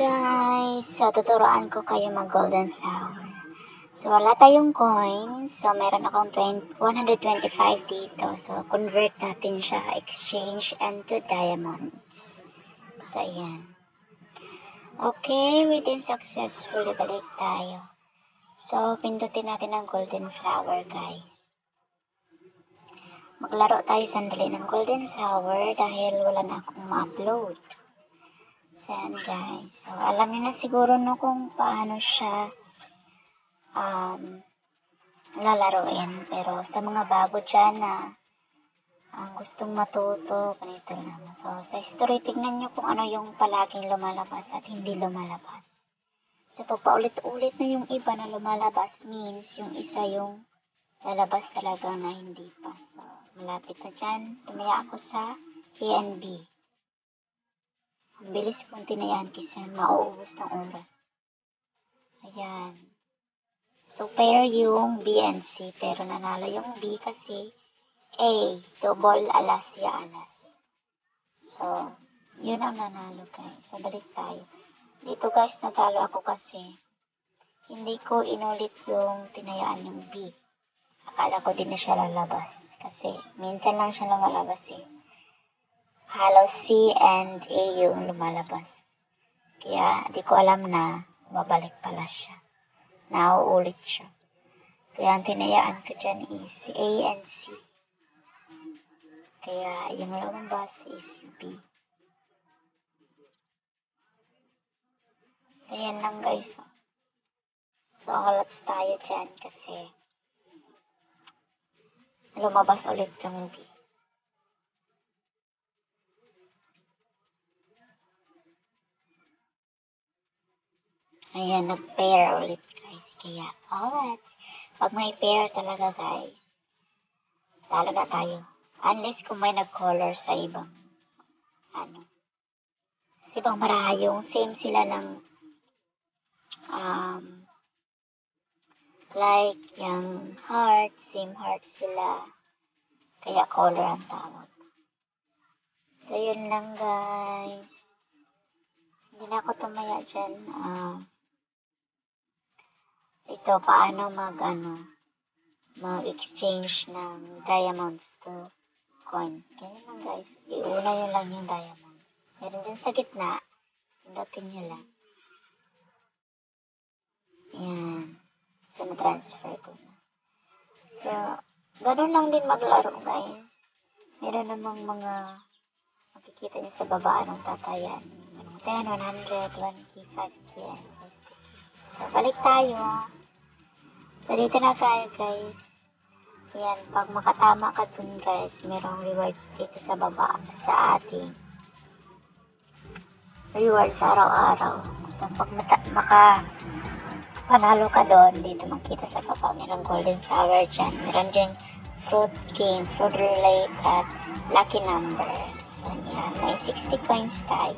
guys! So, tuturuan ko kayo mag golden flower. So, wala tayong coins. So, meron akong 125 dito. So, convert natin siya, exchange into diamonds. So, ayan. Okay, redeem successfully. Balik tayo. So, pindutin natin ang golden flower, guys. Maglaro tayo sandali ng golden flower dahil wala na akong ma-upload. So, yan, guys. So, alam niyo na siguro no kung paano siya lalaroin. Pero sa mga bago dyan na ang gustong matuto, ganito lang. So, sa history, tignan nyo kung ano yung palaging lumalabas at hindi lumalabas. So, pag paulit-ulit na yung iba na lumalabas, means yung isa yung lalabas talaga na hindi pa. So, malapit na dyan. Tumaya ako sa A and B. Ang bilis kong tinayaan kasi mauubos ng oras. Ayan. So, pair yung B and C, pero nanalo yung B kasi A, double alas ya alas. So, yun ang nanalo, guys. So, balik tayo. Dito, guys, natalo ako kasi hindi ko inulit yung tinayaan yung B. Akala ko din na siya lalabas kasi minsan lang siya lumalabas eh. Halos C and A yung lumalabas. Kaya, di ko alam na babalik pala siya. Nauulit siya. Kaya, ang tinayaan ko dyan is A and C. Kaya, yung lumabas is B. So, yan lang, guys. So, halats tayo dyan kasi lumabas ulit yung B. Ayan, nag-pair ulit, guys. Kaya, alright. Pag may pair talaga, guys, talo na tayo. Unless kung may nag-color sa ibang, sa ibang marahayong, same sila ng, like, yung heart, same heart sila. Kaya color ang tawag. So, yun lang, guys. Hindi na ako tumaya dyan. Ito, paano mag-exchange ng diamonds to coin. Ganyan lang, guys. Iuna nyo lang yung diamonds. Meron dyan sa gitna. Pindutin nyo lang. Yan. So, na-transfer ko na. So, ganun lang din maglaro, guys. Meron namang mga makikita nyo sa baba anong tatayan. 10, 100, 1K, 5K, and 50K. So, balik tayo. So, dito na tayo, guys. Yan, pag makatama ka dun, guys, merong rewards dito sa baba sa ating rewards araw-araw. So, pag makapanalo ka doon, dito makita sa baba, merong golden flower dyan. Meron dyan fruit game, fruit relay, at lucky numbers. So, yan, may 60 coins tayo.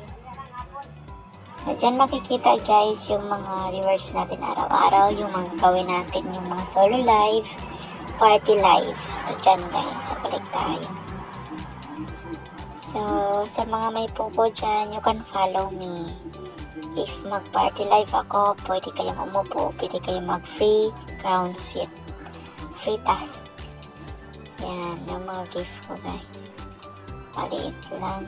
So, dyan makikita, guys, yung mga rewards natin araw-araw, yung mga gawin natin, yung mga solo live, party live. So, dyan, guys, so, balik tayo. So, sa mga may pupo dyan, you can follow me. If mag-party live ako, pwede kayong umupo, pwede kayong mag-free ground seat, free task. Yan, yung mga gift ko, guys. Maliit lang.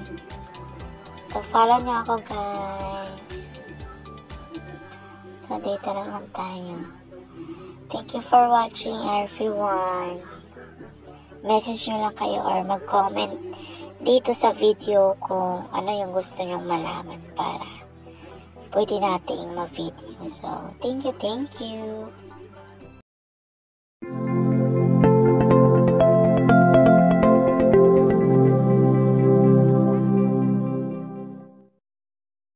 So, follow nyo ako, guys. So, dito naman tayo. Thank you for watching, everyone. Message nyo lang kayo or mag-comment dito sa video kung ano yung gusto nyong malaman para pwede nating mag-video. So, thank you, thank you.